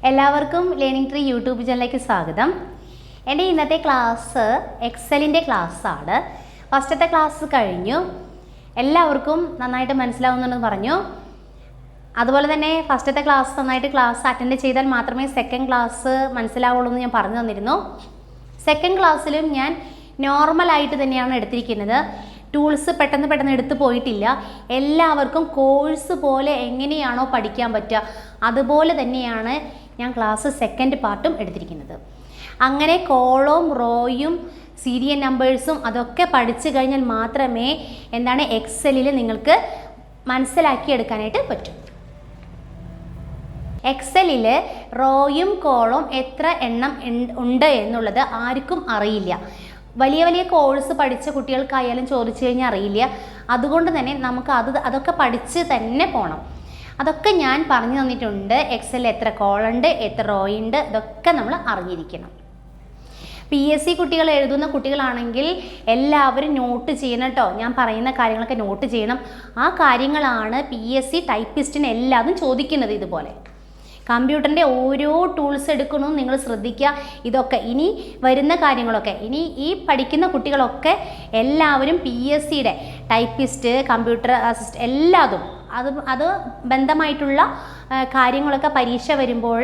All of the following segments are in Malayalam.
എല്ലാവർക്കും ലേണിംഗ് ട്രീ യൂട്യൂബ് ചാനലിലേക്ക് സ്വാഗതം. എൻ്റെ ഇന്നത്തെ ക്ലാസ് എക്സലിൻ്റെ ക്ലാസ്സാണ്. ഫസ്റ്റത്തെ ക്ലാസ് കഴിഞ്ഞു. എല്ലാവർക്കും നന്നായിട്ട് മനസ്സിലാവുന്നുണ്ടെന്ന് പറഞ്ഞു. അതുപോലെ തന്നെ ഫസ്റ്റത്തെ ക്ലാസ് നന്നായിട്ട് ക്ലാസ് അറ്റൻഡ് ചെയ്താൽ മാത്രമേ സെക്കൻഡ് ക്ലാസ് മനസ്സിലാവുള്ളൂ എന്ന് ഞാൻ പറഞ്ഞു തന്നിരുന്നു. സെക്കൻഡ് ക്ലാസ്സിലും ഞാൻ നോർമലായിട്ട് തന്നെയാണ് എടുത്തിരിക്കുന്നത്. ടൂൾസ് പെട്ടെന്ന് എടുത്തു പോയിട്ടില്ല. എല്ലാവർക്കും കോഴ്സ് പോലെ എങ്ങനെയാണോ പഠിക്കാൻ പറ്റുക അതുപോലെ തന്നെയാണ് ഞാൻ ക്ലാസ് സെക്കൻഡ് പാർട്ടും എടുത്തിരിക്കുന്നത്. അങ്ങനെ കോളവും റോയും സീരിയൽ നമ്പേഴ്സും അതൊക്കെ പഠിച്ചു കഴിഞ്ഞാൽ മാത്രമേ എക്സലിൽ നിങ്ങൾക്ക് മനസ്സിലാക്കിയെടുക്കാനായിട്ട് പറ്റും. എക്സലിൽ റോയും കോളവും എത്ര എണ്ണം ഉണ്ട് എന്നുള്ളത് ആർക്കും അറിയില്ല. വലിയ കോഴ്സ് പഠിച്ച കുട്ടികൾക്കായാലും ചോദിച്ചു കഴിഞ്ഞാൽ അറിയില്ല. അതുകൊണ്ട് തന്നെ നമുക്ക് അതൊക്കെ പഠിച്ച് തന്നെ പോകണം. അതൊക്കെ ഞാൻ പറഞ്ഞു തന്നിട്ടുണ്ട്. എക്സലിൽ എത്ര കോളുണ്ട്, എത്ര റോയുണ്ട്, ഇതൊക്കെ നമ്മൾ അറിഞ്ഞിരിക്കണം. PSC കുട്ടികൾ എഴുതുന്ന കുട്ടികളാണെങ്കിൽ എല്ലാവരും നോട്ട് ചെയ്യണം കേട്ടോ. ഞാൻ പറയുന്ന കാര്യങ്ങളൊക്കെ നോട്ട് ചെയ്യണം. ആ കാര്യങ്ങളാണ് PSC ടൈപ്പിസ്റ്റിന് എല്ലാതും ചോദിക്കുന്നത്. ഇതുപോലെ കമ്പ്യൂട്ടറിൻ്റെ ഓരോ ടൂൾസ് എടുക്കണമെന്ന് നിങ്ങൾ ശ്രദ്ധിക്കുക. ഇതൊക്കെ ഇനി വരുന്ന കാര്യങ്ങളൊക്കെ ഇനി ഈ പഠിക്കുന്ന കുട്ടികളൊക്കെ എല്ലാവരും PSCയുടെ ടൈപ്പിസ്റ്റ്, കമ്പ്യൂട്ടർ അസിസ്റ്റ് എല്ലാതും അത് ബന്ധമായിട്ടുള്ള കാര്യങ്ങളൊക്കെ പരീക്ഷ വരുമ്പോൾ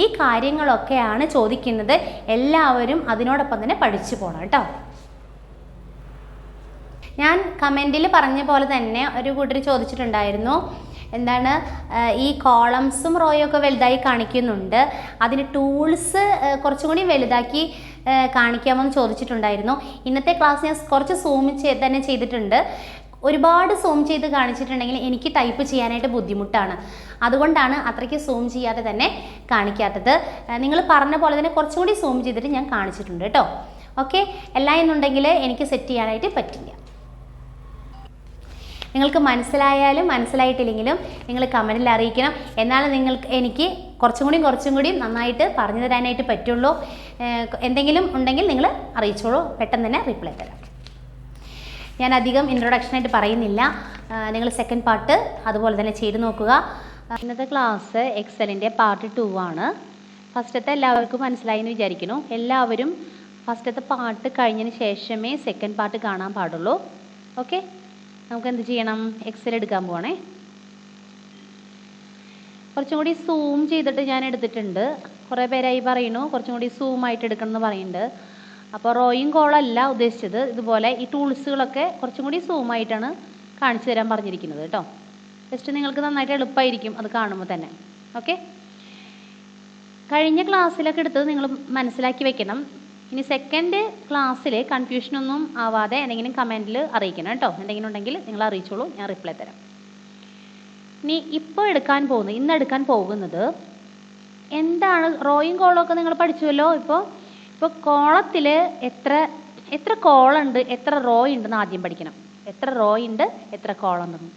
ഈ കാര്യങ്ങളൊക്കെയാണ് ചോദിക്കുന്നത്. എല്ലാവരും അതിനോടൊപ്പം തന്നെ പഠിച്ചു പോകണം കേട്ടോ. ഞാൻ കമൻറ്റിൽ പറഞ്ഞ പോലെ തന്നെ ഒരു കൂട്ടർ ചോദിച്ചിട്ടുണ്ടായിരുന്നു, ഈ കോളംസും റോയും ഒക്കെ വലുതായി കാണിക്കുന്നുണ്ട്, അതിന് ടൂൾസ് കുറച്ചും കൂടി വലുതാക്കി കാണിക്കാമെന്ന് ചോദിച്ചിട്ടുണ്ടായിരുന്നു. ഇന്നത്തെ ക്ലാസ് ഞാൻ കുറച്ച് സൂം തന്നെ ചെയ്തിട്ടുണ്ട്. ഒരുപാട് സൂം ചെയ്ത് കാണിച്ചിട്ടുണ്ടെങ്കിൽ എനിക്ക് ടൈപ്പ് ചെയ്യാനായിട്ട് ബുദ്ധിമുട്ടാണ്. അതുകൊണ്ടാണ് അത്രയ്ക്ക് സൂം ചെയ്യാതെ തന്നെ കാണിക്കാത്തത്. നിങ്ങൾ പറഞ്ഞ പോലെ തന്നെ കുറച്ചും കൂടി സൂം ചെയ്തിട്ട് ഞാൻ കാണിച്ചിട്ടുണ്ട് കേട്ടോ. ഓക്കെ, എല്ലാം എന്നുണ്ടെങ്കിൽ എനിക്ക് സെറ്റ് ചെയ്യാനായിട്ട് പറ്റില്ല. നിങ്ങൾക്ക് മനസ്സിലായാലും മനസ്സിലായിട്ടില്ലെങ്കിലും നിങ്ങൾ കമൻറ്റിൽ അറിയിക്കണം. എന്നാലും എനിക്ക് കുറച്ചും കൂടി നന്നായിട്ട് പറഞ്ഞു തരാനായിട്ട് പറ്റുള്ളൂ. എന്തെങ്കിലും ഉണ്ടെങ്കിൽ നിങ്ങൾ അറിയിച്ചോളൂ, പെട്ടെന്ന് തന്നെ റിപ്ലൈ തരാം. ഞാൻ അധികം ഇൻട്രൊഡക്ഷനായിട്ട് പറയുന്നില്ല. നിങ്ങൾ സെക്കൻഡ് പാർട്ട് അതുപോലെ തന്നെ ചെയ്ത് നോക്കുക. ഇന്നത്തെ ക്ലാസ് എക്സലിൻ്റെ പാർട്ട് 2 ആണ്. ഫസ്റ്റത്തെ എല്ലാവർക്കും മനസ്സിലായി എന്ന് വിചാരിക്കുന്നു. എല്ലാവരും ഫസ്റ്റത്തെ പാർട്ട് കഴിഞ്ഞതിന് ശേഷമേ സെക്കൻഡ് പാർട്ട് കാണാൻ പാടുള്ളൂ. ഓക്കെ, നമുക്ക് എന്ത് ചെയ്യണം? എക്സൽ എടുക്കാൻ പോകണേ. കുറച്ചും കൂടി സൂം ചെയ്തിട്ട് ഞാൻ എടുത്തിട്ടുണ്ട്. കുറേ പേരായി പറയുന്നു കുറച്ചും കൂടി സൂമായിട്ട് എടുക്കണം എന്ന് പറയുന്നുണ്ട്. അപ്പോൾ റോയും കോളല്ല ഉദ്ദേശിച്ചത്. ഇതുപോലെ ഈ ടൂൾസുകളൊക്കെ കുറച്ചും കൂടി സൂമായിട്ടാണ് കാണിച്ചു തരാൻ പറഞ്ഞിരിക്കുന്നത് കേട്ടോ. ജസ്റ്റ് നിങ്ങൾക്ക് നന്നായിട്ട് എളുപ്പമായിരിക്കും അത് കാണുമ്പോൾ തന്നെ. ഓക്കെ, കഴിഞ്ഞ ക്ലാസ്സിലൊക്കെ എടുത്തത് നിങ്ങൾ മനസ്സിലാക്കി വെക്കണം. ഇനി സെക്കൻഡ് ക്ലാസ്സിൽ കൺഫ്യൂഷനൊന്നും ആവാതെ എന്തെങ്കിലും കമൻറ്റിൽ അറിയിക്കണം കേട്ടോ. എന്തെങ്കിലും ഉണ്ടെങ്കിൽ നിങ്ങൾ അറിയിച്ചോളൂ, ഞാൻ റിപ്ലൈ തരാം. ഇനി ഇന്ന് എടുക്കാൻ പോകുന്നത് എന്താണ്? റോയും കോളും ഒക്കെ നിങ്ങൾ പഠിച്ചുവല്ലോ. ഇപ്പോൾ കോളത്തിൽ എത്ര കോളുണ്ട്, എത്ര റോ ഉണ്ടെന്ന് ആദ്യം പഠിക്കണം. എത്ര റോ ഉണ്ട്, എത്ര കോളുണ്ടെന്ന്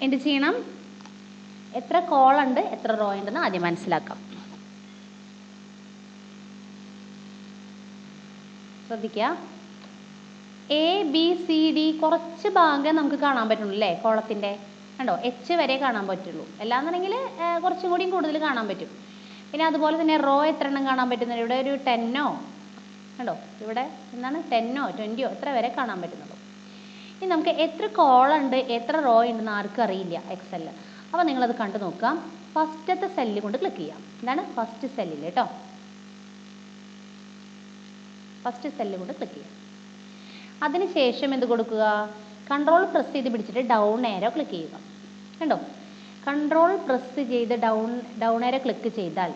എന്ത് ചെയ്യണം? എത്ര കോളുണ്ട്, എത്ര റോ ഉണ്ടെന്ന് ആദ്യം മനസ്സിലാക്കാം. ശ്രദ്ധിക്കുക. ABCD കുറച്ച് ഭാഗം നമുക്ക് കാണാൻ പറ്റുള്ളൂ അല്ലേ? കോളത്തിൻ്റെ കണ്ടോ, H വരെ കാണാൻ പറ്റുള്ളൂ. അല്ലാന്നുണ്ടെങ്കിൽ കുറച്ചും കൂടിയും കൂടുതൽ കാണാൻ പറ്റും. പിന്നെ അതുപോലെ തന്നെ റോ എത്ര എണ്ണം കാണാൻ പറ്റുന്നത്? ഇവിടെ ഒരു 10 കണ്ടോ, ഇവിടെ 10 20 എത്ര വരെ കാണാൻ പറ്റുന്നുള്ളൂ. ഇനി നമുക്ക് എത്ര കോളുണ്ട്, എത്ര റോ ഉണ്ടെന്ന് ആർക്കും അറിയില്ല എക്സലിൽ. അപ്പോൾ നിങ്ങളത് കണ്ടു നോക്കാം. ഫസ്റ്റത്തെ സെല്ലിൽ കൊണ്ട് ക്ലിക്ക് ചെയ്യാം. ഫസ്റ്റ് സെല്ലിൽ കേട്ടോ. ഫസ്റ്റ് സെല്ലിൽ കൊണ്ട് ക്ലിക്ക് ചെയ്യാം. അതിനുശേഷം എന്ത് കൊടുക്കുക? കൺട്രോൾ പ്രസ് ചെയ്ത് പിടിച്ചിട്ട് ഡൗൺ ഏരോ ക്ലിക്ക് ചെയ്യുക. കണ്ടോ, കൺട്രോൾ പ്രസ് ചെയ്ത് ഡൗൺ ഏരോ ക്ലിക്ക് ചെയ്താൽ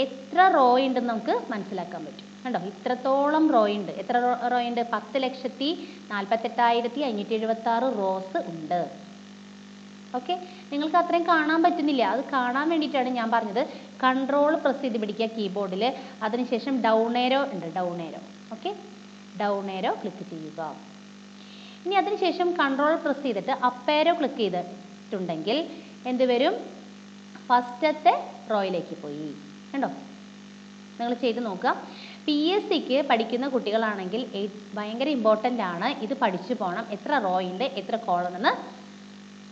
എത്ര റോ ഉണ്ടെന്ന് നമുക്ക് മനസ്സിലാക്കാൻ പറ്റും. കണ്ടോ, ഇത്രത്തോളം റോ ഉണ്ട്. എത്ര റോ ഉണ്ട്? 10,48,576 റോസ് ഉണ്ട്. ഓക്കെ, നിങ്ങൾക്ക് അത്രയും കാണാൻ പറ്റുന്നില്ല. അത് കാണാൻ വേണ്ടിയിട്ടാണ് ഞാൻ പറഞ്ഞത് കൺട്രോൾ പ്രസ് ചെയ്ത് പിടിക്കുക കീബോർഡിൽ. അതിനുശേഷം ഡൗൺ ഏരോ ഉണ്ട്, down arrow. Okay, down arrow click ചെയ്യുക. ഇനി അതിനുശേഷം കൺട്രോൾ പ്രസ് ചെയ്തിട്ട് അപ്പ് ഏരോ ക്ലിക്ക് ചെയ്തിട്ടുണ്ടെങ്കിൽ എന്ത് വരും? ഫസ്റ്റത്തെ റോയിലേക്ക് പോയി. കണ്ടോ, നിങ്ങൾ ചെയ്ത് നോക്കുക. PSCക്ക് പഠിക്കുന്ന കുട്ടികളാണെങ്കിൽ ഭയങ്കര ഇമ്പോർട്ടൻ്റ് ആണ്. ഇത് പഠിച്ചു പോകണം. എത്ര റോ ഉണ്ട്, എത്ര കോളം എന്ന്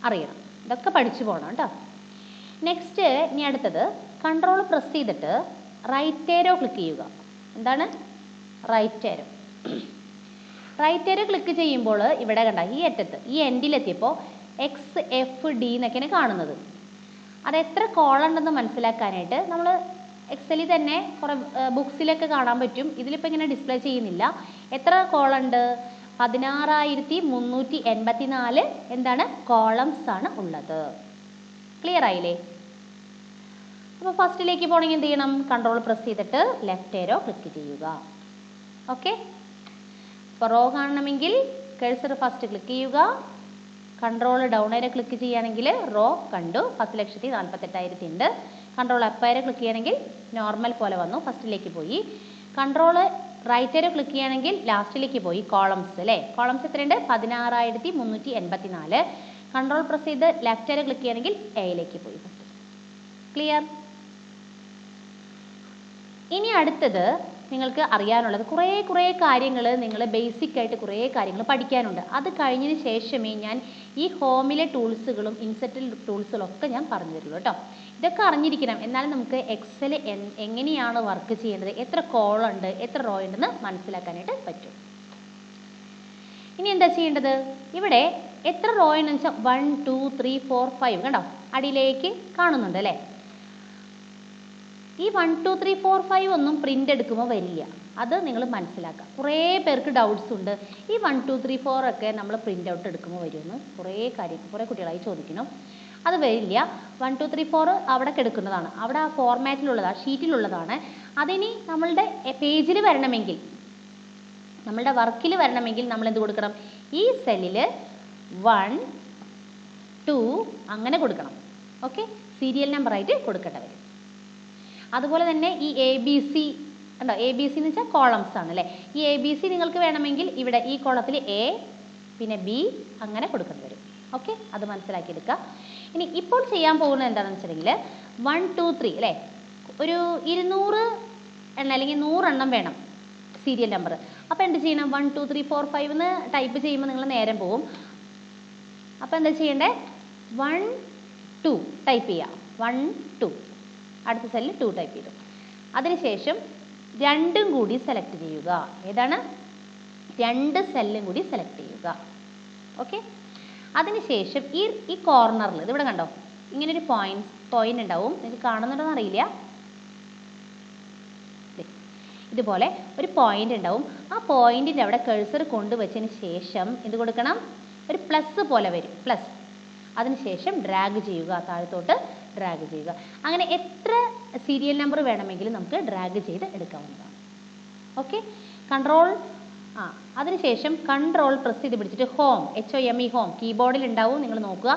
അറിയണം. ഇതൊക്കെ പഠിച്ചു പോകണം കേട്ടോ. നെക്സ്റ്റ് ഇനി അടുത്തത് കൺട്രോൾ പ്രസ് ചെയ്തിട്ട് റൈറ്റ് ഏരോ ക്ലിക്ക് ചെയ്യുക. എന്താണ്? Right arrow. Right arrow click ചെയ്യുമ്പോൾ ഇവിടെ കണ്ട ഈ അറ്റത്ത് ഈ എൻഡിലെത്തിയപ്പോൾ XFD എന്നൊക്കെയാണ് കാണുന്നത്. അത് എത്ര കോളം ഉണ്ടെന്ന് മനസ്സിലാക്കാനായിട്ട് നമ്മൾ എക്സലിൽ തന്നെ കുറേ ബുക്സിലൊക്കെ കാണാൻ പറ്റും. ഇതിലിപ്പോൾ ഇങ്ങനെ ഡിസ്പ്ലേ ചെയ്യുന്നില്ല. എത്ര കോളം ഉണ്ട്? 16384 എന്താണ് കോളംസ് ആണ് ഉള്ളത്. ക്ലിയർ ആയില്ലേ? അപ്പോൾ ഫസ്റ്റിലേക്ക് പോകണമെങ്കിൽ എന്ത് ചെയ്യണം? കൺട്രോൾ പ്രസ് ചെയ്തിട്ട് ലെഫ്റ്റ് ഏരോ ക്ലിക്ക് ചെയ്യുക. ഓക്കെ. അപ്പോൾ റോ കാണണമെങ്കിൽ കഴ്സർ ഫസ്റ്റ് ക്ലിക്ക് ചെയ്യുക. കൺട്രോൾ ഡൗൺ ഏരോ ക്ലിക്ക് ചെയ്യുകയാണെങ്കിൽ റോ കണ്ടു, 10,48,000 ഉണ്ട്. കൺട്രോൾ അപ്പ് ഏരോ ക്ലിക്ക് ചെയ്യുകയാണെങ്കിൽ നോർമൽ പോലെ വന്നു, ഫസ്റ്റിലേക്ക് പോയി. കൺട്രോൾ റൈറ്റ് ഏരോ ക്ലിക്ക് ചെയ്യുകയാണെങ്കിൽ ലാസ്റ്റിലേക്ക് പോയി, കോളംസ് അല്ലേ. കോളംസ് എത്രയുണ്ട്? 16,384. കൺട്രോൾ പ്രസ് ചെയ്ത് ലെഫ്റ്റ് ഏരോ ക്ലിക്ക് ചെയ്യുകയാണെങ്കിൽ എയിലേക്ക് പോയി. ക്ലിയർ? ഇനി അടുത്തത് നിങ്ങൾക്ക് അറിയാനുള്ളത് കുറേ കാര്യങ്ങൾ, നിങ്ങൾ ബേസിക് ആയിട്ട് കുറേ കാര്യങ്ങൾ പഠിക്കാനുണ്ട്. അത് കഴിഞ്ഞതിന് ശേഷമേ ഞാൻ ഈ ഹോമിലെ ടൂൾസുകളും ഇൻസെറ്റിൽ ടൂൾസുകളും ഒക്കെ ഞാൻ പറഞ്ഞു തരുള്ളൂ കേട്ടോ. ഇതൊക്കെ അറിഞ്ഞിരിക്കണം, എന്നാലും നമുക്ക് എക്സൽ എങ്ങനെയാണ് വർക്ക് ചെയ്യേണ്ടത്, എത്ര കോളം ഉണ്ട്, എത്ര റോ ഉണ്ടെന്ന് മനസ്സിലാക്കാനായിട്ട് പറ്റും. ഇനി എന്താ ചെയ്യേണ്ടത്? ഇവിടെ എത്ര റോ ഉണ്ടെന്ന് വെച്ചാൽ 1 2 3 4 5 കണ്ടോ, അടിയിലേക്ക് കാണുന്നുണ്ട് അല്ലേ. ഈ 1 2 3 4 5 ഒന്നും പ്രിന്റ് എടുക്കുമ്പോൾ വരില്ല, അത് നിങ്ങൾ മനസ്സിലാക്കുക. കുറേ പേർക്ക് ഡൗട്ട്സ് ഉണ്ട്, ഈ 1 2 3 4 ഒക്കെ നമ്മൾ പ്രിന്റ് ഔട്ട് എടുക്കുമ്പോൾ വരുമെന്ന് കുറേ കുട്ടികളായി ചോദിക്കണം. അത് വരില്ല. 1 2 3 4 അവിടെ കിടക്കുന്നതാണ്, അവിടെ ആ ഫോർമാറ്റിലുള്ളതാണ്, ഷീറ്റിലുള്ളതാണ്. അതിനി നമ്മളുടെ പേജിൽ വരണമെങ്കിൽ, നമ്മളുടെ വർക്കിൽ വരണമെങ്കിൽ നമ്മൾ എന്ത് കൊടുക്കണം? ഈ സെല്ലിൽ 1 2 അങ്ങനെ കൊടുക്കണം. ഓക്കെ, സീരിയൽ നമ്പർ ആയിട്ട് കൊടുക്കേണ്ട വരും. അതുപോലെ തന്നെ ഈ ABC ഉണ്ടോ, ABC എന്ന് വെച്ചാൽ കോളംസ് ആണ് അല്ലേ. ഈ ABC നിങ്ങൾക്ക് വേണമെങ്കിൽ ഇവിടെ ഈ കോളത്തിൽ A പിന്നെ B അങ്ങനെ കൊടുക്കേണ്ടി വരും. ഓക്കെ, അത് മനസ്സിലാക്കിയെടുക്കുക. ഇനി ഇപ്പോൾ ചെയ്യാൻ പോകുന്നത് എന്താണെന്ന് വെച്ചിട്ടുണ്ടെങ്കിൽ 1 2 3 അല്ലേ, ഒരു 200 എണ്ണം അല്ലെങ്കിൽ 100 എണ്ണം വേണം സീരിയൽ നമ്പർ. അപ്പോൾ എന്ത് ചെയ്യണം? 1 2 3 4 5 എന്ന് ടൈപ്പ് ചെയ്യുമ്പോൾ നിങ്ങൾ നേരം പോകും. അപ്പോൾ എന്താ ചെയ്യേണ്ടത്? 1 2 ടൈപ്പ് ചെയ്യുക. 1 2 അടുത്ത സെല്ലിൽ 2 ടൈപ്പ് ചെയ്തു. അതിനുശേഷം രണ്ടും കൂടി സെലക്ട് ചെയ്യുക. ഏതാണ്? 2 സെല്ലും കൂടി സെലക്ട് ചെയ്യുക. ഓക്കെ, അതിനുശേഷം ഈ കോർണറിൽ ഇതിവിടെ കണ്ടോ, ഇങ്ങനൊരു പോയിന്റ് ഉണ്ടാവും. നിങ്ങൾക്ക് കാണുന്നുണ്ടോ എന്നറിയില്ല. ഇതുപോലെ ഒരു പോയിന്റ് ഉണ്ടാവും. ആ പോയിന്റിൻ്റെ അവിടെ കഴ്സർ കൊണ്ടുവച്ചതിന് ശേഷം എന്ത് കൊടുക്കണം? ഒരു പ്ലസ് പോലെ വരും, പ്ലസ്. അതിനുശേഷം ഡ്രാഗ് ചെയ്യുക, താഴത്തോട്ട് ഡ്രാഗ് ചെയ്യുക. അങ്ങനെ എത്ര സീരിയൽ നമ്പർ വേണമെങ്കിലും നമുക്ക് ഡ്രാഗ് ചെയ്ത് എടുക്കാവുന്നതാണ്. ഓക്കെ, കൺട്രോൾ അതിനുശേഷം കൺട്രോൾ പ്രസ് ചെയ്ത് പിടിച്ചിട്ട് ഹോം, HOME ഹോം കീബോർഡിൽ ഉണ്ടാവും, നിങ്ങൾ നോക്കുക.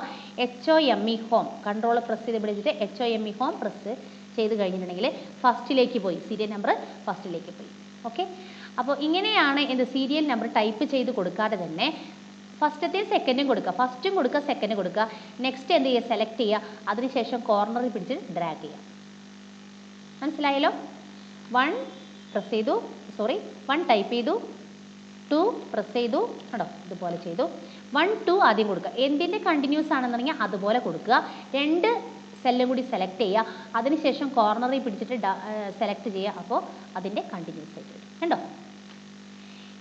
HOME ഹോം കൺട്രോൾ പ്രസ് ചെയ്ത് പിടിച്ചിട്ട് HOME ഹോം പ്രസ് ചെയ്ത് കഴിഞ്ഞിട്ടുണ്ടെങ്കിൽ ഫസ്റ്റിലേക്ക് പോയി, സീരിയൽ നമ്പർ ഫസ്റ്റിലേക്ക് പോയി. ഓക്കെ, അപ്പോൾ ഇങ്ങനെയാണ് എന്ത് സീരിയൽ നമ്പർ ടൈപ്പ് ചെയ്ത് കൊടുക്കാതെ തന്നെ ഫസ്റ്റത്തെ സെക്കൻഡും കൊടുക്കുക, ഫസ്റ്റും കൊടുക്കുക, സെക്കൻഡും കൊടുക്കുക. നെക്സ്റ്റ് എന്ത് ചെയ്യുക? സെലക്ട് ചെയ്യുക. അതിനുശേഷം കോർണറിൽ പിടിച്ച് ഡ്രാഗ് ചെയ്യുക. മനസ്സിലായല്ലോ? 1 പ്രസ് ചെയ്തു, 1 ടൈപ്പ് ചെയ്തു, 2 പ്രസ് ചെയ്തു, കേട്ടോ ഇതുപോലെ ചെയ്തു. 1 2 ആദ്യം കൊടുക്കുക. എന്തിൻ്റെ കണ്ടിന്യൂസ് ആണെന്നുണ്ടെങ്കിൽ അതുപോലെ കൊടുക്കുക. 2 സെല്ലും കൂടി സെലക്ട് ചെയ്യുക. അതിനുശേഷം കോർണറിൽ പിടിച്ചിട്ട് സെലക്ട് ചെയ്യുക. അപ്പോൾ അതിൻ്റെ കണ്ടിന്യൂസ് ആയിട്ട് വരും. കണ്ടോ?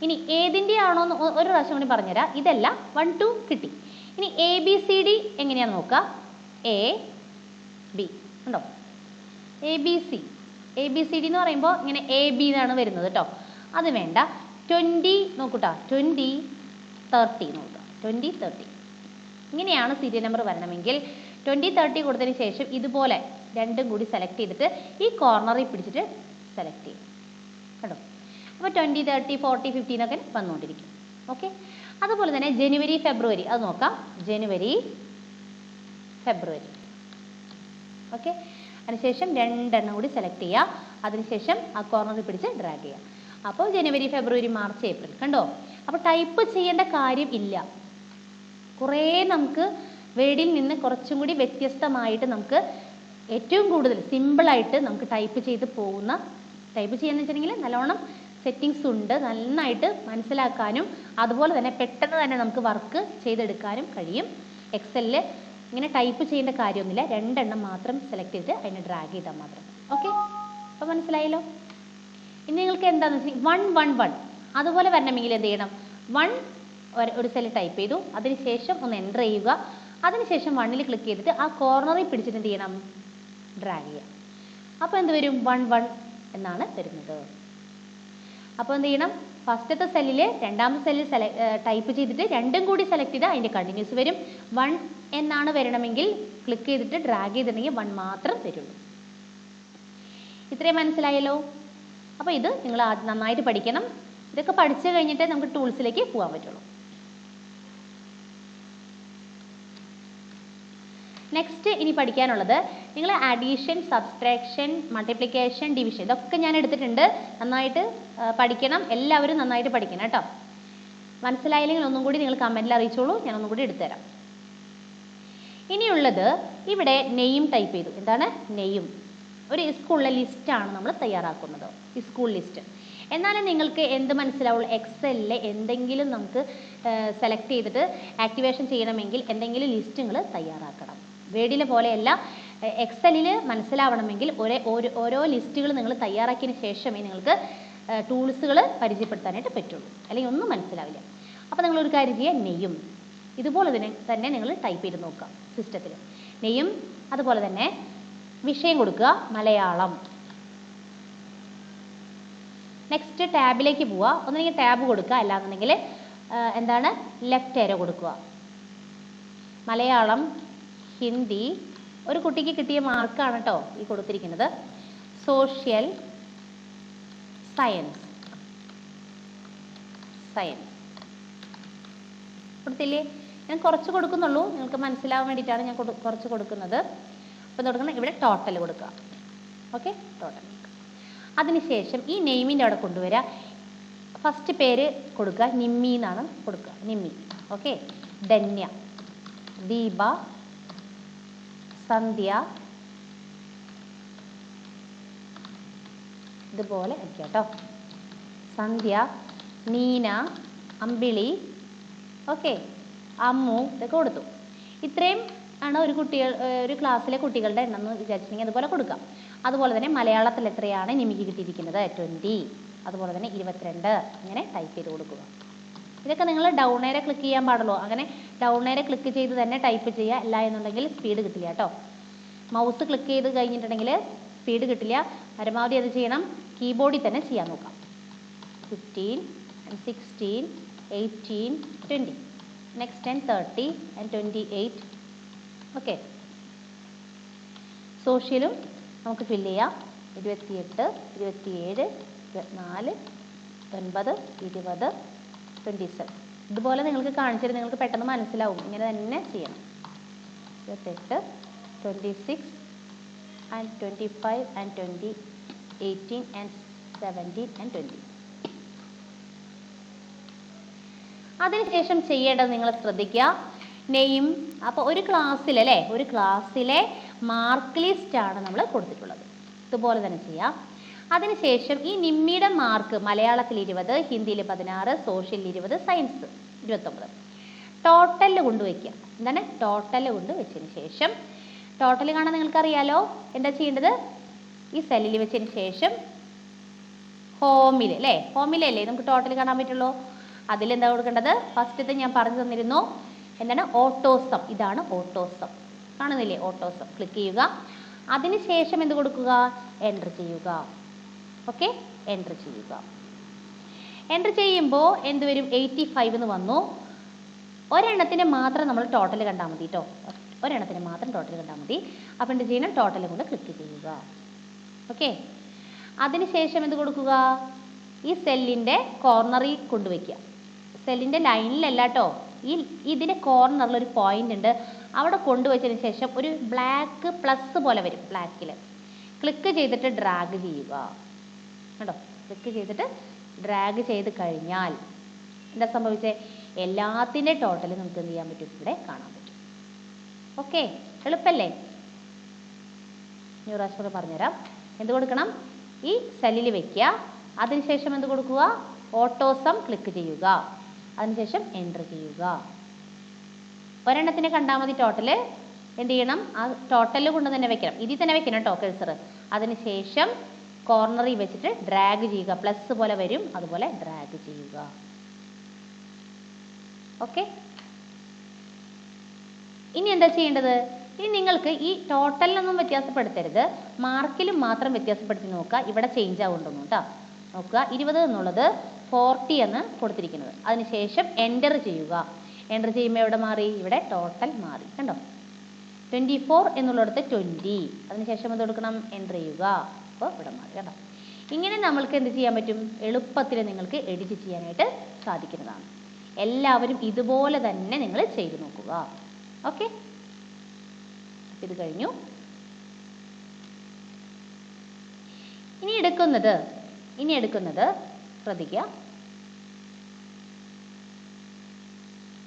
ഇനി ഏതിൻ്റെ ആണോ എന്ന് ഒരു പ്രാവശ്യം കൂടി പറഞ്ഞുതരാം. ഇതല്ല, 1 2 കിട്ടി. ഇനി ABCD എങ്ങനെയാണെന്ന് നോക്കുക. AB ഉണ്ടോ? ABCD എന്ന് പറയുമ്പോൾ ഇങ്ങനെ AB എന്നാണ് വരുന്നത് കേട്ടോ. അത് വേണ്ട. 20 നോക്കൂട്ടോ, 20 30 നോക്കുക. 20 30 ഇങ്ങനെയാണ് സീരിയൽ നമ്പർ വരണമെങ്കിൽ 20 30 കൊടുത്തതിന് ശേഷം ഇതുപോലെ രണ്ടും കൂടി സെലക്ട് ചെയ്തിട്ട് ഈ കോർണറിൽ പിടിച്ചിട്ട് സെലക്ട് ചെയ്യും കേട്ടോ. അപ്പോൾ 20 30 40 50 എന്നൊക്കെ വന്നുകൊണ്ടിരിക്കും. ഓക്കെ, അതുപോലെ തന്നെ ജനുവരി ഫെബ്രുവരി അത് നോക്കാം. ജനുവരി ഫെബ്രുവരി. ഓക്കെ, അതിനുശേഷം രണ്ടെണ്ണം കൂടി സെലക്ട് ചെയ്യുക. അതിനുശേഷം ആ കോർണറിൽ പിടിച്ച് ഡ്രാഗ് ചെയ്യുക. അപ്പോൾ ജനുവരി ഫെബ്രുവരി മാർച്ച് ഏപ്രിൽ. കണ്ടോ? അപ്പോൾ ടൈപ്പ് ചെയ്യേണ്ട കാര്യം ഇല്ല. കുറേ നമുക്ക് വേർഡിൽ നിന്ന് കുറച്ചും കൂടി വ്യത്യസ്തമായിട്ട് നമുക്ക് ഏറ്റവും കൂടുതൽ സിമ്പിളായിട്ട് നമുക്ക് ടൈപ്പ് ചെയ്ത് പോകുന്ന, ടൈപ്പ് ചെയ്യാന്ന് വെച്ചിട്ടുണ്ടെങ്കിൽ നല്ലോണം സെറ്റിങ്സ് ഉണ്ട്, നന്നായിട്ട് മനസ്സിലാക്കാനും അതുപോലെ തന്നെ പെട്ടെന്ന് തന്നെ നമുക്ക് വർക്ക് ചെയ്തെടുക്കാനും കഴിയും. എക്സലിൽ ഇങ്ങനെ ടൈപ്പ് ചെയ്യേണ്ട കാര്യമൊന്നുമില്ല, 2 എണ്ണം മാത്രം സെലക്ട് ചെയ്തിട്ട് അതിനെ ഡ്രാഗ് ചെയ്താൽ മാത്രം. ഓക്കെ, അപ്പോൾ മനസ്സിലായല്ലോ. ഇനി നിങ്ങൾക്ക് എന്താണെന്ന് വെച്ചാൽ 1 1 1 അതുപോലെ വരണമെങ്കിൽ എന്ത് ചെയ്യണം? 1 ഒരു സെല്ല് ടൈപ്പ് ചെയ്തു, അതിനുശേഷം ഒന്ന് എൻ്റർ ചെയ്യുക, അതിനുശേഷം 1ൽ ക്ലിക്ക് ചെയ്തിട്ട് ആ കോർണറിൽ പിടിച്ചിട്ട് എന്ത് ചെയ്യണം? ഡ്രാഗ് ചെയ്യുക. അപ്പോൾ എന്ത് വരും? 1 1 എന്നാണ് വരുന്നത്. അപ്പോൾ എന്ത് ചെയ്യണം? ഫസ്റ്റത്തെ സെല്ലിൽ രണ്ടാമത്തെ സെല്ലിൽ ടൈപ്പ് ചെയ്തിട്ട് 2ഉം കൂടി സെലക്ട് ചെയ്താൽ അതിൻ്റെ കണ്ടിന്യൂസ് വരും. 1 എന്നാണ് വരണമെങ്കിൽ ക്ലിക്ക് ചെയ്തിട്ട് ഡ്രാഗ് ചെയ്തിട്ടുണ്ടെങ്കിൽ 1 മാത്രം വരുള്ളൂ. ഇത്രയും മനസ്സിലായല്ലോ. അപ്പോൾ ഇത് നിങ്ങൾ നന്നായിട്ട് പഠിക്കണം. ഇതൊക്കെ പഠിച്ചു കഴിഞ്ഞിട്ടേ നമുക്ക് ടൂൾസിലേക്ക് പോകാൻ പറ്റുള്ളൂ. നെക്സ്റ്റ് ഇനി പഠിക്കാനുള്ളത് നിങ്ങൾ അഡീഷൻ, സബ്സ്ട്രാക്ഷൻ, മൾട്ടിപ്ലിക്കേഷൻ, ഡിവിഷൻ ഇതൊക്കെ ഞാൻ എടുത്തിട്ടുണ്ട്. നന്നായിട്ട് പഠിക്കണം, എല്ലാവരും നന്നായിട്ട് പഠിക്കണം കേട്ടോ. മനസ്സിലായില്ലെങ്കിൽ ഒന്നും കൂടി നിങ്ങൾ കമൻറ്റിൽ അറിയിച്ചോളൂ, ഞാൻ ഒന്നും കൂടി എടുത്തുതരാം. ഇനിയുള്ളത് ഇവിടെ നെയിം ടൈപ്പ് ചെയ്തു. എന്താണ് നെയിം? ഒരു സ്കൂളിലെ ലിസ്റ്റാണ് നമ്മൾ തയ്യാറാക്കുന്നത്, ഈ സ്കൂൾ ലിസ്റ്റ്. എന്നാലും നിങ്ങൾക്ക് എന്ത് മനസ്സിലാവുള്ളൂ? എക്സലിൽ എന്തെങ്കിലും നമുക്ക് സെലക്ട് ചെയ്തിട്ട് ആക്ടിവേഷൻ ചെയ്യണമെങ്കിൽ എന്തെങ്കിലും ലിസ്റ്റ് നിങ്ങൾ തയ്യാറാക്കണം. വേഡിലെ പോലെയല്ല, എക്സലിൽ മനസ്സിലാവണമെങ്കിൽ ഓരോ ലിസ്റ്റുകൾ നിങ്ങൾ തയ്യാറാക്കിയതിന് ശേഷമേ നിങ്ങൾക്ക് ടൂൾസുകൾ പരിചയപ്പെടുത്താനായിട്ട് പറ്റുള്ളൂ, അല്ലെങ്കിൽ ഒന്നും മനസ്സിലാവില്ല. അപ്പോൾ നിങ്ങളൊരു കാര്യം ചെയ്യുക, നെയ്യും ഇതുപോലെ തന്നെ നിങ്ങൾ ടൈപ്പ് ചെയ്ത് നോക്കുക സിസ്റ്റത്തിൽ. നെയ്യും അതുപോലെ തന്നെ വിഷയം കൊടുക്കുക മലയാളം. നെക്സ്റ്റ് ടാബിലേക്ക് പോവുക. ഒന്നുകിൽ ടാബ് കൊടുക്കുക, അല്ലാന്നുണ്ടെങ്കിൽ എന്താണ് ലെഫ്റ്റ് ഏരോ കൊടുക്കുക. മലയാളം, ഹിന്ദി, ഒരു കുട്ടിക്ക് കിട്ടിയ മാർക്കാണ് കേട്ടോ ഈ കൊടുത്തിരിക്കുന്നത്. സോഷ്യൽ സയൻസ് കൊടുത്തില്ലേ? ഞാൻ കുറച്ച് കൊടുക്കുന്നുള്ളൂ, നിങ്ങൾക്ക് മനസ്സിലാവാൻ വേണ്ടിയിട്ടാണ് ഞാൻ കുറച്ച് കൊടുക്കുന്നത്. അപ്പോൾ കൊടുക്കുന്നത് ഇവിടെ ടോട്ടൽ കൊടുക്കുക. Okay, total. അതിനുശേഷം ഈ നെയിമിൻ്റെ അവിടെ കൊണ്ടുവരിക. ഫസ്റ്റ് പേര് കൊടുക്കുക, നിമ്മി എന്നാണ് കൊടുക്കുക, നിമ്മി. ഓക്കെ, ധന്യ, ദീപ, സന്ധ്യ, ഇതുപോലെ വയ്ക്കുക കേട്ടോ. സന്ധ്യ, നീന, അമ്പിളി, ഓക്കെ, അമ്മു, ഇതൊക്കെ കൊടുത്തു. ഇത്രയും ആണ് ഒരു ക്ലാസ്സിലെ കുട്ടികളുടെ എണ്ണം എന്ന് വിചാരിച്ചിട്ടുണ്ടെങ്കിൽ അതുപോലെ കൊടുക്കാം. അതുപോലെ തന്നെ മലയാളത്തിൽ എത്രയാണ് നിമിക്ക് കിട്ടിയിരിക്കുന്നത്? 20. അതുപോലെ തന്നെ 22. ഇങ്ങനെ ടൈപ്പ് ചെയ്ത് കൊടുക്കുക. ഇതൊക്കെ നിങ്ങൾ ഡൗൺ ഏരെ ക്ലിക്ക് ചെയ്യാൻ പാടുള്ളൂ. അങ്ങനെ ഡൗൺ ഏരെ ക്ലിക്ക് ചെയ്ത് തന്നെ ടൈപ്പ് ചെയ്യുക. അല്ല എന്നുണ്ടെങ്കിൽ സ്പീഡ് കിട്ടില്ല കേട്ടോ. മൗസ് ക്ലിക്ക് ചെയ്ത് കഴിഞ്ഞിട്ടുണ്ടെങ്കിൽ സ്പീഡ് കിട്ടില്ല. പരമാവധി അത് ചെയ്യണം, കീബോർഡിൽ തന്നെ ചെയ്യാൻ നോക്കാം. 15 and 16, 18, 20. Next 10, 30 and 28. ഓക്കെ, സോഷ്യലും നമുക്ക് ഫില്ല് ചെയ്യാം. 28, 27, 24, 9, 20, 27. ഇതുപോലെ നിങ്ങൾക്ക് കാണിച്ചിട്ട് നിങ്ങൾക്ക് പെട്ടെന്ന് മനസ്സിലാവും. ഇങ്ങനെ തന്നെ ചെയ്യണം. 28, 26 and 25 and 20, 18 and 17 and 20. അതിനുശേഷം ചെയ്യേണ്ടത് നിങ്ങൾ ശ്രദ്ധിക്കുക, നെയിം. അപ്പോൾ ഒരു ക്ലാസ്സിലെ മാർക്ക് ലിസ്റ്റ് ആണ് നമ്മൾ കൊടുത്തിട്ടുള്ളത്. ഇതുപോലെ തന്നെ ചെയ്യാം. അതിനുശേഷം ഈ നിമ്മിയുടെ മാർക്ക് മലയാളത്തിൽ 20, ഹിന്ദിയിൽ 16, സോഷ്യലിൽ 20, സയൻസ് 29. ടോട്ടലിൽ കൊണ്ടുവയ്ക്കുക. എന്താണ്? ടോട്ടലിൽ കൊണ്ടുവച്ചതിന് ശേഷം ടോട്ടൽ കാണാൻ നിങ്ങൾക്കറിയാലോ. എന്താ ചെയ്യേണ്ടത്? ഈ സെല്ലിൽ വെച്ചതിന് ശേഷം ഹോമിലല്ലേ നമുക്ക് ടോട്ടൽ കാണാൻ പറ്റുള്ളൂ. അതിലെന്താ കൊടുക്കേണ്ടത്? ഫസ്റ്റത്തെ ഞാൻ പറഞ്ഞു തന്നിരുന്നു. എന്താണ്? ഓട്ടോസം. ഇതാണ് ഓട്ടോസം. കാണുന്നില്ലേ? ഓട്ടോസം. ക്ലിക്ക് ചെയ്യുക. അതിനുശേഷം എന്ത് കൊടുക്കുക? എൻ്റർ ചെയ്യുക. ഓക്കെ, എൻ്റർ ചെയ്യുക. എൻ്റർ ചെയ്യുമ്പോൾ എന്ത് വരും? 85 എന്ന് വന്നു. ഒരെണ്ണത്തിന് മാത്രം നമ്മൾ ടോട്ടൽ കണ്ടാൽ മതി കേട്ടോ. ഒരെണ്ണത്തിന് മാത്രം ടോട്ടൽ കണ്ടാൽ മതി. അപ്പോൾ എന്ത് ചെയ്യണം? ടോട്ടൽ കൊണ്ട് ക്ലിക്ക് ചെയ്യുക. ഓക്കെ, അതിനുശേഷം എന്ത് കൊടുക്കുക? ഈ സെല്ലിൻ്റെ കോർണറിൽ കൊണ്ടുവയ്ക്കുക. സെല്ലിൻ്റെ ലൈനിലല്ല കേട്ടോ, ഇതിൻ്റെ കോർണറിൽ ഒരു പോയിന്റ് ഉണ്ട്. അവിടെ കൊണ്ടുവച്ചതിന് ശേഷം ഒരു ബ്ലാക്ക് പ്ലസ് പോലെ വരും. ബ്ലാക്കിൽ ക്ലിക്ക് ചെയ്തിട്ട് ഡ്രാഗ് ചെയ്യുക കേട്ടോ. ക്ലിക്ക് ചെയ്തിട്ട് ഡ്രാഗ് ചെയ്ത് കഴിഞ്ഞാൽ എന്താ സംഭവിച്ചത്? എല്ലാത്തിൻ്റെ ടോട്ടൽ നമുക്ക് എന്ത് ചെയ്യാൻ പറ്റും? ഇവിടെ കാണാൻ പറ്റും. ഓക്കെ, എളുപ്പല്ലേ? ഇനി പ്രാവശ്യം പറഞ്ഞുതരാം. എന്ത് കൊടുക്കണം? ഈ സെല്ലിൽ വെക്കുക. അതിനുശേഷം എന്ത് കൊടുക്കുക? ഓട്ടോസം ക്ലിക്ക് ചെയ്യുക. അതിനുശേഷം എൻ്റർ ചെയ്യുക. ഒരെണ്ണത്തിന് കണ്ടാൽ മതി ടോട്ടൽ. എന്ത് ചെയ്യണം? ആ ടോട്ടൽ കൊണ്ട് തന്നെ വെക്കണം. ഇതിൽ തന്നെ വെക്കണം കേട്ടോ കഴ്സർ. അതിനുശേഷം കോർണറിൽ വെച്ചിട്ട് ഡ്രാഗ് ചെയ്യുക. പ്ലസ് പോലെ വരും, അതുപോലെ ഡ്രാഗ് ചെയ്യുക. ഓക്കെ. ഇനി എന്താ ചെയ്യേണ്ടത്? ഇനി നിങ്ങൾക്ക് ഈ ടോട്ടലിനൊന്നും വ്യത്യാസപ്പെടുത്തരുത്, മാർക്കിലും മാത്രം വ്യത്യാസപ്പെടുത്തി നോക്കുക. ഇവിടെ ചേഞ്ച് ആവുന്നുണ്ടോ കേട്ടോ. നോക്കുക, 20 എന്നുള്ളത് 40 എന്ന് കൊടുത്തിരിക്കുന്നത്. അതിനുശേഷം എൻ്റർ ചെയ്യുക. എൻ്റർ ചെയ്യുമ്പോൾ എവിടെ മാറി? ഇവിടെ ടോട്ടൽ മാറി. കണ്ടോ? 24 എന്നുള്ളിടത്ത് 20. അതിനുശേഷം എന്ത് കൊടുക്കണം? എൻ്റർ ചെയ്യുക. അപ്പോൾ ഇവിടെ മാറി. കേട്ടോ? ഇങ്ങനെ നമ്മൾക്ക് എന്ത് ചെയ്യാൻ പറ്റും? എളുപ്പത്തിൽ നിങ്ങൾക്ക് എഡിറ്റ് ചെയ്യാനായിട്ട് സാധിക്കുന്നതാണ്. എല്ലാവരും ഇതുപോലെ തന്നെ നിങ്ങൾ ചെയ്തു നോക്കുക. ഓക്കെ. ഇത് കഴിഞ്ഞു. ഇനി എടുക്കുന്നത് ശ്രദ്ധിക്കുക.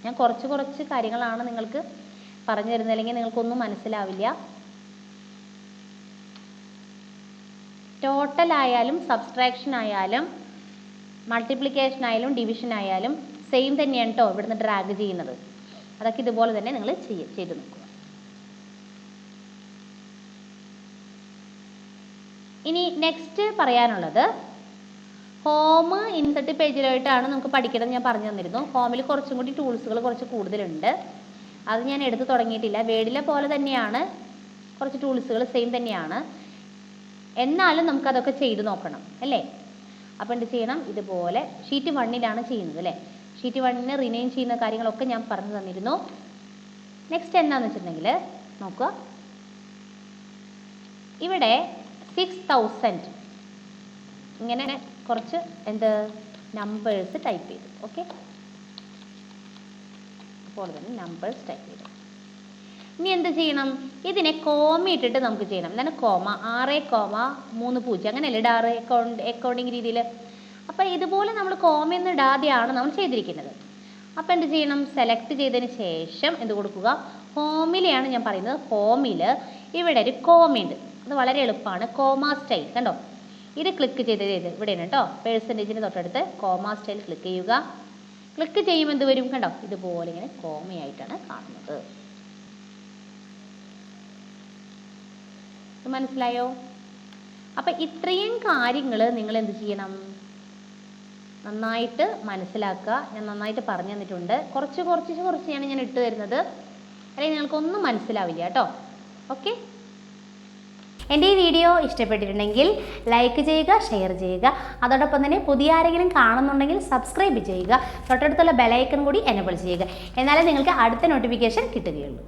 ഞാൻ കുറച്ച് കാര്യങ്ങളാണ് നിങ്ങൾക്ക് പറഞ്ഞു തരുന്നത്, അല്ലെങ്കിൽ നിങ്ങൾക്കൊന്നും മനസ്സിലാവില്ല. ടോട്ടൽ ആയാലും സബ്സ്ട്രാക്ഷൻ ആയാലും മൾട്ടിപ്ലിക്കേഷൻ ആയാലും ഡിവിഷൻ ആയാലും സെയിം തന്നെയാണ് കേട്ടോ ഇവിടുന്ന് ഡ്രാഗ് ചെയ്യുന്നത്. അതൊക്കെ ഇതുപോലെ തന്നെ നിങ്ങൾ ചെയ്ത് നോക്കുക. ഇനി നെക്സ്റ്റ് പറയാനുള്ളത് ഹോം ഇൻസെർട്ട് പേജിലായിട്ടാണ് നമുക്ക് പഠിക്കണം. ഞാൻ പറഞ്ഞു തന്നിരുന്നു. ഹോമിൽ കുറച്ചും കൂടി ടൂൾസുകൾ കുറച്ച് കൂടുതലുണ്ട്. അത് ഞാൻ എടുത്ത് തുടങ്ങിയിട്ടില്ല. വേഡിലെ പോലെ തന്നെയാണ്, കുറച്ച് ടൂൾസുകൾ സെയിം തന്നെയാണ്. എന്നാലും നമുക്കതൊക്കെ ചെയ്ത് നോക്കണം അല്ലേ. അപ്പോൾ എന്ത് ചെയ്യണം? ഇതുപോലെ ഷീറ്റ് 1ലാണ് ചെയ്യുന്നത് അല്ലേ. ഷീറ്റ് 1ന് റിനെയിം ചെയ്യുന്ന കാര്യങ്ങളൊക്കെ ഞാൻ പറഞ്ഞു തന്നിരുന്നു. നെക്സ്റ്റ് എന്താണെന്ന് വെച്ചിട്ടുണ്ടെങ്കിൽ നോക്കുക, ഇവിടെ 6000 ഇങ്ങനെ കുറച്ച് നമ്പേഴ്സ് ടൈപ്പ് ചെയ്തു. ഓക്കെ. അപ്പോൾ തന്നെ നമ്പേഴ്സ് ടൈപ്പ് ചെയ്തു. ഇനി എന്ത് ചെയ്യണം? ഇതിനെ കോമ ഇട്ടിട്ട് നമുക്ക് ചെയ്യണം. എന്താണ് കോമ? 6,30 അങ്ങനെയല്ലേ ഇടാറ് അക്കൗണ്ടിങ് രീതിയിൽ. അപ്പം ഇതുപോലെ നമ്മൾ കോമയൊന്നും ഇടാതെയാണ് നമ്മൾ ചെയ്തിരിക്കുന്നത്. അപ്പം എന്ത് ചെയ്യണം? സെലക്ട് ചെയ്തതിന് ശേഷം എന്ത് കൊടുക്കുക? ഹോമിലെയാണ് ഞാൻ പറയുന്നത്. ഹോമിൽ ഇവിടെ ഒരു കോമയുണ്ട്. അത് വളരെ എളുപ്പമാണ്. കോമ സ്റ്റൈൽ കണ്ടോ? ഇത് ക്ലിക്ക് ചെയ്ത് ഇവിടെയാണ് കേട്ടോ. പെർസെൻറ്റേജിന് തൊട്ടടുത്ത് കോമ സ്റ്റൈൽ ക്ലിക്ക് ചെയ്യുക. ക്ലിക്ക് ചെയ്യുമ്പോൾ എന്ത് വരും? കണ്ടോ? ഇതുപോലെ ഇങ്ങനെ കോമയായിട്ടാണ് കാണുന്നത്. മനസ്സിലായോ? അപ്പം ഇത്രയും കാര്യങ്ങൾ നിങ്ങൾ എന്ത് ചെയ്യണം? നന്നായിട്ട് മനസ്സിലാക്കുക. ഞാൻ നന്നായിട്ട് പറഞ്ഞു തന്നിട്ടുണ്ട്. കുറച്ചാണ് ഞാൻ ഇട്ട് തരുന്നത്, അല്ലെങ്കിൽ നിങ്ങൾക്കൊന്നും മനസ്സിലാവില്ല കേട്ടോ. ഓക്കെ. എൻ്റെ ഈ വീഡിയോ ഇഷ്ടപ്പെട്ടിട്ടുണ്ടെങ്കിൽ ലൈക്ക് ചെയ്യുക, ഷെയർ ചെയ്യുക. അതോടൊപ്പം തന്നെ പുതിയ ആരെങ്കിലും കാണുന്നുണ്ടെങ്കിൽ സബ്സ്ക്രൈബ് ചെയ്യുക. തൊട്ടടുത്തുള്ള ബെലൈക്കൺ കൂടി എനേബിൾ ചെയ്യുക. എന്നാലേ നിങ്ങൾക്ക് അടുത്ത നോട്ടിഫിക്കേഷൻ കിട്ടുകയുള്ളൂ.